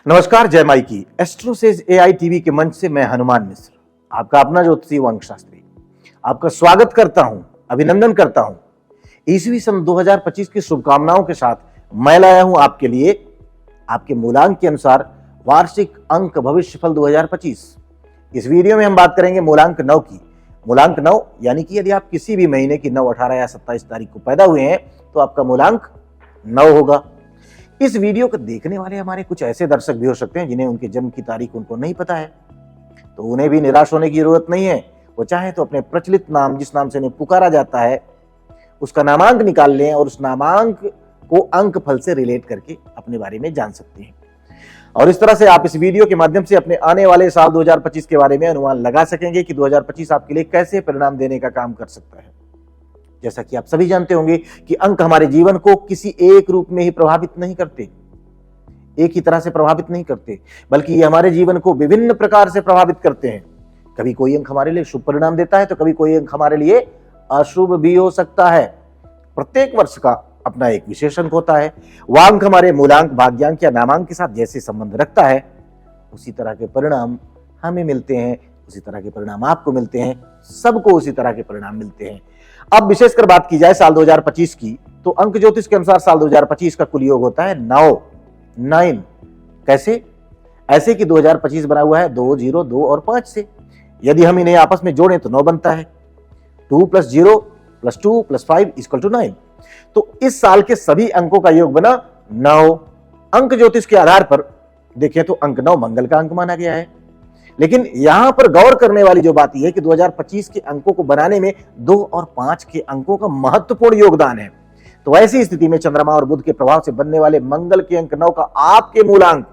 नमस्कार, जय माई की। एस्ट्रोसेज एआई टीवी के मंच से मैं हनुमान मिश्र, आपका अपना ज्योतिषी व अंक शास्त्री, आपका स्वागत करता हूं, अभिनंदन करता हूं। ईस्वी सन 2025 की शुभकामनाओं के साथ मैं लाया हूं आपके लिए आपके मूलांक के अनुसार वार्षिक अंक भविष्यफल 2025। इस वीडियो में हम बात करेंगे मूलांक 9 की। मूलांक 9 यानी कि यदि आप किसी भी महीने की 9, 18 या 27 तारीख को पैदा हुए हैं तो आपका मूलांक 9 होगा। इस वीडियो को देखने वाले हमारे कुछ ऐसे दर्शक भी हो सकते हैं जिन्हें उनके जन्म की तारीख उनको नहीं पता है, तो उन्हें भी निराश होने की जरूरत नहीं है। वो चाहे तो अपने प्रचलित नाम, जिस नाम से उन्हें पुकारा जाता है, उसका नामांक निकाल लें और उस नामांक को अंक फल से रिलेट करके अपने बारे में जान सकते हैं। और इस तरह से आप इस वीडियो के माध्यम से अपने आने वाले साल 2025 के बारे में अनुमान लगा सकेंगे कि 2025 आपके लिए कैसे परिणाम देने का काम कर सकता है। जैसा कि आप सभी जानते होंगे कि अंक हमारे जीवन को किसी एक रूप में ही प्रभावित नहीं करते, एक ही तरह से प्रभावित नहीं करते, बल्कि ये हमारे जीवन को विभिन्न प्रकार से प्रभावित करते हैं। कभी कोई अंक हमारे लिए शुभ परिणाम देता है तो कभी कोई अंक हमारे लिए अशुभ भी हो सकता है। प्रत्येक वर्ष का अपना एक विशेष अंक होता है। वह अंक हमारे मूलांक, भाग्यांक या नामांक के साथ जैसे संबंध रखता है, उसी तरह के परिणाम हमें मिलते हैं, उसी तरह के परिणाम आपको मिलते हैं, सबको उसी तरह के परिणाम मिलते हैं। अब विशेषकर बात की जाए साल 2025 की, तो अंक ज्योतिष के अनुसार साल 2025 का कुल योग होता है 9। कैसे? ऐसे कि 2025 बना हुआ है 2, 0, 2 और 5 से। यदि हम इन्हें आपस में जोड़ें तो 9 बनता है। 2 + 0 + 2 + 5 = 9। तो इस साल के सभी अंकों का योग बना 9। अंक ज्योतिष के आधार पर देखें तो अंक 9 मंगल का अंक माना गया है। लेकिन यहां पर गौर करने वाली जो बात यह है कि 2025 के अंकों को बनाने में 2 और 5 के अंकों का महत्वपूर्ण योगदान है। तो ऐसी स्थिति में चंद्रमा और बुध के प्रभाव से बनने वाले मंगल के अंक 9 का आपके मूलांक,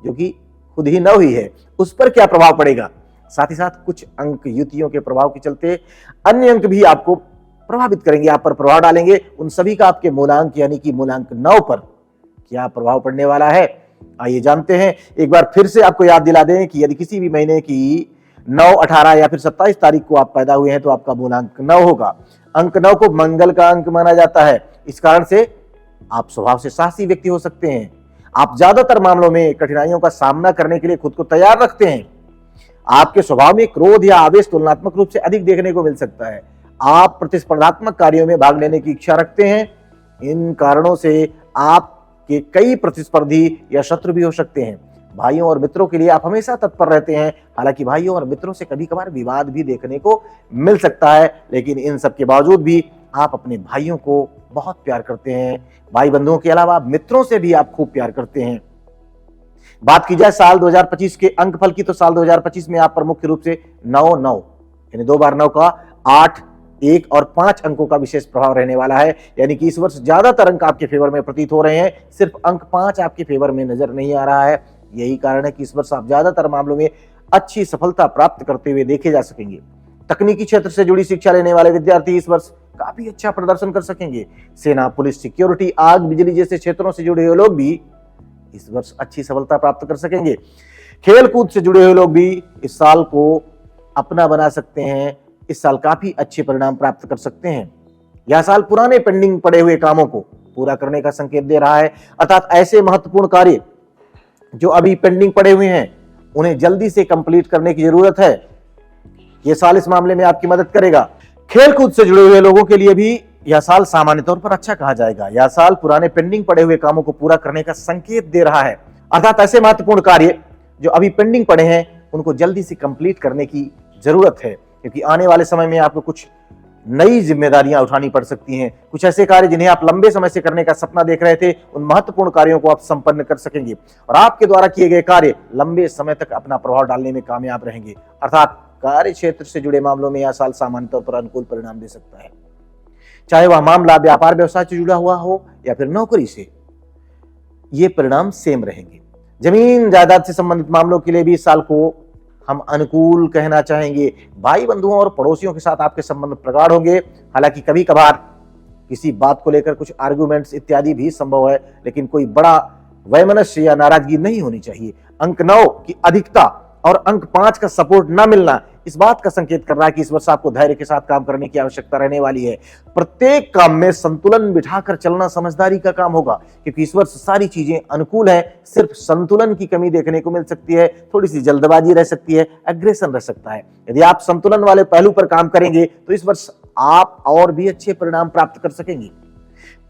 जो कि खुद ही 9 ही है, उस पर क्या प्रभाव पड़ेगा। साथ ही साथ कुछ अंक युतियों के प्रभाव के चलते अन्य अंक भी आपको प्रभावित करेंगे, आप पर प्रभाव डालेंगे। उन सभी का आपके मूलांक यानी कि मूलांक 9 पर क्या प्रभाव पड़ने वाला है, आइए जानते हैं। एक बार फिर से आपको याद दिला दें कि यदि किसी भी महीने की 9, 18 या फिर 27 तारीख को आप पैदा हुए हैं तो आपका मूलांक 9 होगा। अंक 9 को मंगल का अंक माना जाता है। इस कारण से आप स्वभाव से साहसी व्यक्ति हो सकते हैं। आप ज्यादातर मामलों में कठिनाइयों का सामना करने के लिए खुद को तैयार रखते हैं। आपके स्वभाव में क्रोध या आवेश तुलनात्मक रूप से अधिक देखने को मिल सकता है। आप प्रतिस्पर्धात्मक कार्यों में भाग लेने की इच्छा रखते हैं। इन कारणों से आप कि कई प्रतिस्पर्धी या शत्रु भी हो सकते हैं। भाइयों और मित्रों के लिए आप हमेशा तत्पर रहते हैं। हालांकि भाइयों और मित्रों से कभी कभार विवाद भी देखने को मिल सकता है, लेकिन इन सब के बावजूद भी आप अपने भाइयों को बहुत प्यार करते हैं। भाई बंधुओं के अलावा मित्रों से भी आप खूब प्यार करते हैं। बात की जाए साल 2025 के अंक फल की, तो साल 2025 में आप पर मुख्य रूप से 9, 9 यानी 2 बार 9 का 8, 1 और 5 अंकों का विशेष प्रभाव रहने वाला है। यानी कि इस वर्ष ज्यादातर अंक आपके फेवर में प्रतीत हो रहे हैं, सिर्फ अंक 5 आपके फेवर में नजर नहीं आ रहा है। यही कारण है कि इस वर्ष आप ज्यादातर मामलों में अच्छी सफलता प्राप्त करते हुए देखे जा सकेंगे। तकनीकी क्षेत्र से जुड़ी शिक्षा लेने वाले विद्यार्थी इस वर्ष काफी अच्छा प्रदर्शन कर सकेंगे। सेना, पुलिस, सिक्योरिटी, आग, बिजली जैसे क्षेत्रों से जुड़े हुए लोग भी इस वर्ष अच्छी सफलता प्राप्त कर सकेंगे। खेल कूद से जुड़े हुए लोग भी इस साल को अपना बना सकते हैं। इस साल काफी अच्छे परिणाम प्राप्त कर सकते हैं। यह साल पुराने पेंडिंग पड़े हुए कामों को पूरा करने का संकेत दे रहा है, अर्थात ऐसे महत्वपूर्ण कार्य जो अभी पेंडिंग पड़े हुए हैं उन्हें जल्दी से कंप्लीट करने की जरूरत है। यह साल इस मामले में आपकी मदद करेगा। खेल कूद से जुड़े हुए लोगों के लिए भी यह साल सामान्य तौर पर अच्छा कहा जाएगा। यह साल पुराने पेंडिंग पड़े हुए कामों को पूरा करने का संकेत दे रहा है, अर्थात ऐसे महत्वपूर्ण कार्य जो अभी पेंडिंग पड़े हैं उनको जल्दी से कंप्लीट करने की जरूरत है, क्योंकि आने वाले समय में आपको कुछ नई जिम्मेदारियां उठानी पड़ सकती हैं। कुछ ऐसे कार्य जिन्हें आप लंबे समय से करने का सपना देख रहे थे, उन महत्वपूर्ण कार्यों को आप संपन्न कर सकेंगे और आपके द्वारा किए गए कार्य लंबे समय तक अपना प्रभाव डालने में कामयाब रहेंगे। अर्थात कार्य क्षेत्र से जुड़े मामलों में यह साल सामान्य तौर पर अनुकूल परिणाम दे सकता है, चाहे वह मामला व्यापार व्यवसाय से जुड़ा हुआ हो या फिर नौकरी से, ये परिणाम सेम रहेंगे। जमीन जायदाद से संबंधित मामलों के लिए भी इस साल को हम अनुकूल कहना चाहेंगे। भाई बंधुओं और पड़ोसियों के साथ आपके संबंध प्रगाढ़ होंगे। हालांकि कभी कभार किसी बात को लेकर कुछ आर्गुमेंट्स इत्यादि भी संभव है, लेकिन कोई बड़ा वैमनस्य या नाराजगी नहीं होनी चाहिए। अंक 9 की अधिकता और अंक 5 का सपोर्ट न मिलना, इस बात का संकेत कर रहा है कि इस वर्ष आपको धैर्य के साथ काम करने की आवश्यकता रहने वाली है। प्रत्येक काम में संतुलन बिठाकर चलना समझदारी का काम होगा, क्योंकि इस वर्ष सारी चीजें अनुकूल है, सिर्फ संतुलन की कमी देखने को मिल सकती है। थोड़ी सी जल्दबाजी रह सकती है, एग्रेशन रह सकता है। यदि आप संतुलन वाले पहलू पर काम करेंगे तो इस वर्ष आप और भी अच्छे परिणाम प्राप्त कर सकेंगे।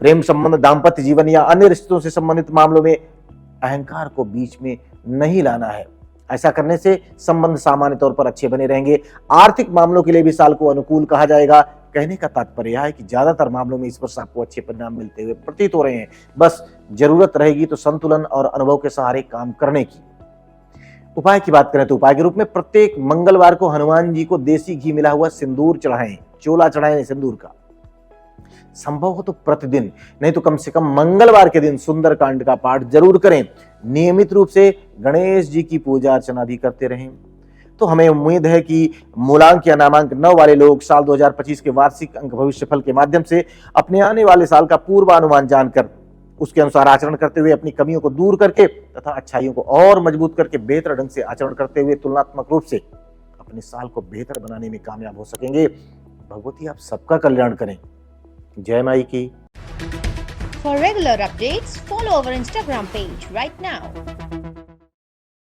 प्रेम संबंध, दाम्पत्य जीवन या अन्य रिश्तों से संबंधित मामलों में अहंकार को बीच में नहीं लाना है। ऐसा करने से संबंध सामान्य तौर पर अच्छे बने रहेंगे। आर्थिक मामलों के लिए भी साल को अनुकूल कहा जाएगा। कहने का तात्पर्य यह है कि ज्यादातर मामलों में इस वर्ष आपको अच्छे परिणाम मिलते हुए प्रतीत हो रहे हैं। बस जरूरत रहेगी तो संतुलन और अनुभव के सहारे काम करने की। उपाय की बात करें तो उपाय के रूप में प्रत्येक मंगलवार को हनुमान जी को देसी घी मिला हुआ सिंदूर चढ़ाएं, चोला चढ़ाएं सिंदूर का। संभव हो तो प्रतिदिन, नहीं तो कम से कम मंगलवार के दिन सुंदरकांड का पाठ जरूर करें। नियमित रूप से गणेश जी की पूजा अर्चना भी करते रहें। तो हमें उम्मीद है कि मूलांक या नामांक 9 वाले लोग साल 2025 के वार्षिक अंक भविष्यफल के माध्यम से अपने आने वाले साल का पूर्वानुमान जानकर उसके अनुसार आचरण करते हुए अपनी कमियों को दूर करके तथा अच्छाइयों को और मजबूत करके बेहतर ढंग से आचरण करते हुए तुलनात्मक रूप से अपने साल को बेहतर बनाने में कामयाब हो सकेंगे। भगवती आप सबका कल्याण करें। जय माई की। For regular updates, follow our Instagram page right now.